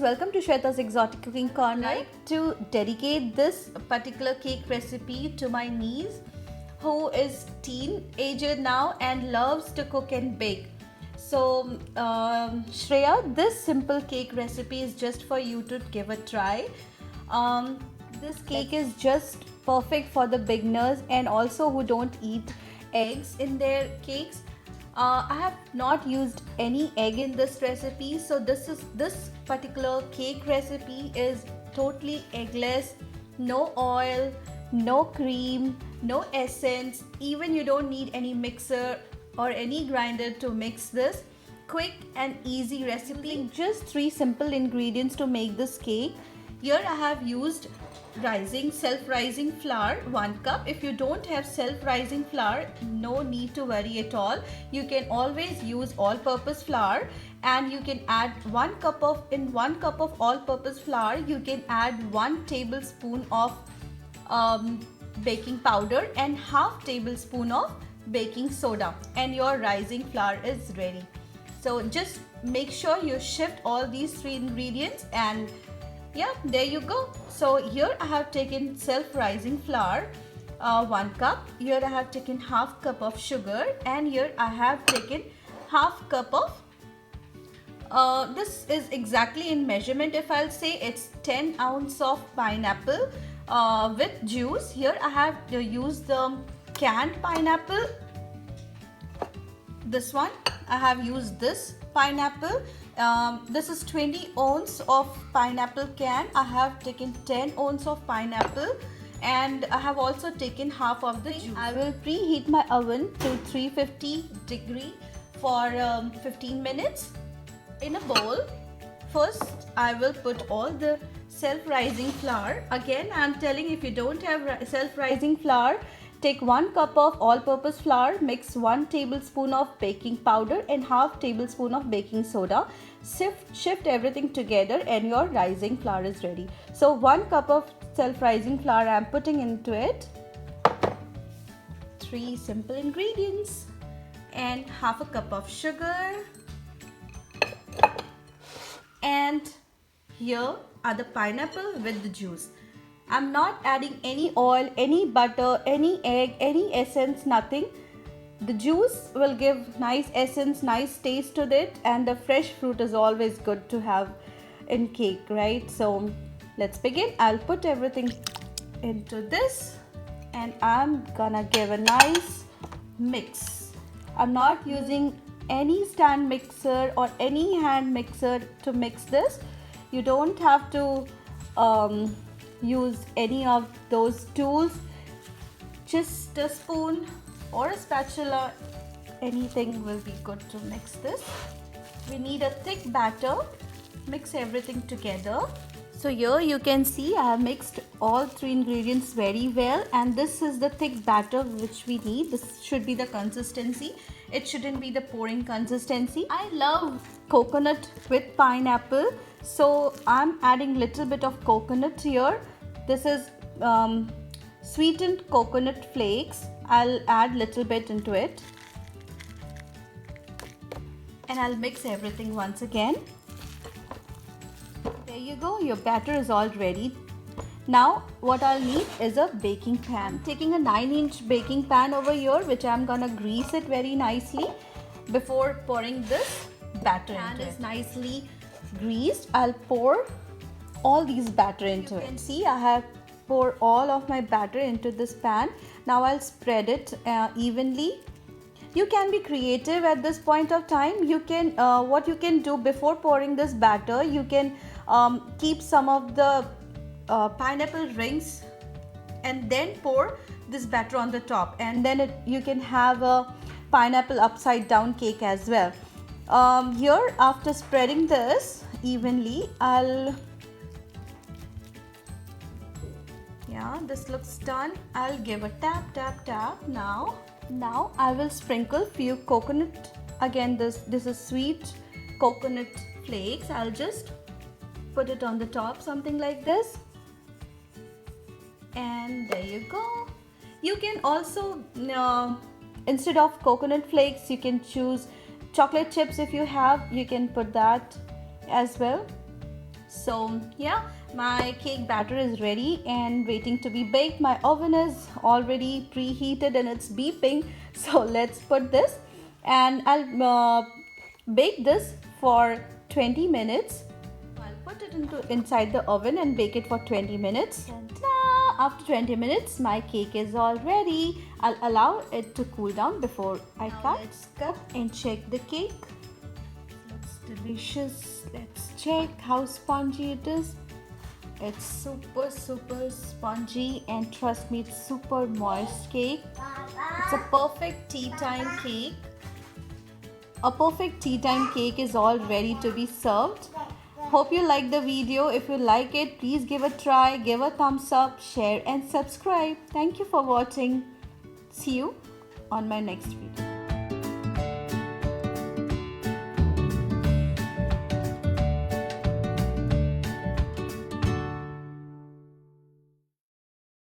welcome to Shweta's Exotic Cooking Corner. I'd like to dedicate this particular cake recipe to my niece who is teenager now and loves to cook and bake. So Shreya, this simple cake recipe is just for you to give a try. This cake is just perfect for the beginners and also who don't eat eggs in their cakes. I have not used any egg in this recipe, so this particular cake recipe is totally eggless, no oil, no cream, no essence. Even you don't need any mixer or any grinder to mix this. Quick and easy recipe. Just 3 simple ingredients to make this cake. Here I have used self-rising flour 1 cup. If you don't have self-rising flour, no need to worry at all. You can always use all-purpose flour, and you can add 1 cup of all-purpose flour you can add 1 tablespoon of baking powder and half tablespoon of baking soda, and your rising flour is ready. So just make sure you shift all these 3 ingredients, and yeah, there you go. So here I have taken self-rising flour 1 cup. Here I have taken half cup of sugar, and here I have taken half cup of this is exactly in measurement. If I'll say, it's 10 ounce of pineapple with juice. Here I have used the canned pineapple. This one I have used this pineapple. This is 20 ounce of pineapple can. I have taken 10 ounce of pineapple, and I have also taken half of the juice. I will preheat my oven to 350 degree for 15 minutes. In a bowl, first I will put all the self-rising flour. Again, I am telling, if you don't have self-rising flour, take 1 cup of all-purpose flour, mix 1 tablespoon of baking powder and half tablespoon of baking soda. Shift everything together and your rising flour is ready. So 1 cup of self-rising flour I am putting into it. 3 simple ingredients and half a cup of sugar. And here are the pineapple with the juice. I'm not adding any oil, any butter, any egg, any essence, nothing. The juice will give nice essence, nice taste to it, and the fresh fruit is always good to have in cake, right? So let's begin. I'll put everything into this and I'm gonna give a nice mix. I'm not using any stand mixer or any hand mixer to mix this. You don't have to use any of those tools. Just a spoon or a spatula, anything will be good to mix this. We need a thick batter. Mix everything together. So here you can see I have mixed all 3 ingredients very well, and this is the thick batter which we need. This should be the consistency. It shouldn't be the pouring consistency. I love coconut with pineapple, so I'm adding little bit of coconut here. This is sweetened coconut flakes. I'll add little bit into it, and I'll mix everything once again. There you go, your batter is all ready. Now what I'll need is a baking pan. I'm taking a 9-inch baking pan over here, which I'm gonna grease it very nicely before pouring this batter into it. It's nicely greased. I'll pour all these batter into it. You can see I have poured all of my batter into this pan. Now I'll spread it evenly. You can be creative at this point of time. You can what you can do before pouring this batter, you can keep some of the pineapple rings and then pour this batter on the top, and then you can have a pineapple upside down cake as well. Here, after spreading this evenly, this looks done. I'll give a tap tap tap. Now I will sprinkle few coconut. Again, this is sweet coconut flakes. I'll just put it on the top, something like this, and there you go. You can also instead of coconut flakes, you can choose chocolate chips. If you have, you can put that as well. So yeah, my cake batter is ready and waiting to be baked. My oven is already preheated and it's beeping. So let's put this, and I'll bake this for 20 minutes. I'll put it inside the oven and bake it for 20 minutes. And after 20 minutes, my cake is all ready. I'll allow it to cool down before I cut. Let's cut and check the cake. Looks delicious. Let's check how spongy it is. It's super spongy, and trust me, it's super moist cake. It's a perfect tea time cake. A perfect tea time cake is all ready to be served. Hope you like the video. If you like it, please give a try, give a thumbs up, share and subscribe. Thank you for watching. See you on my next video.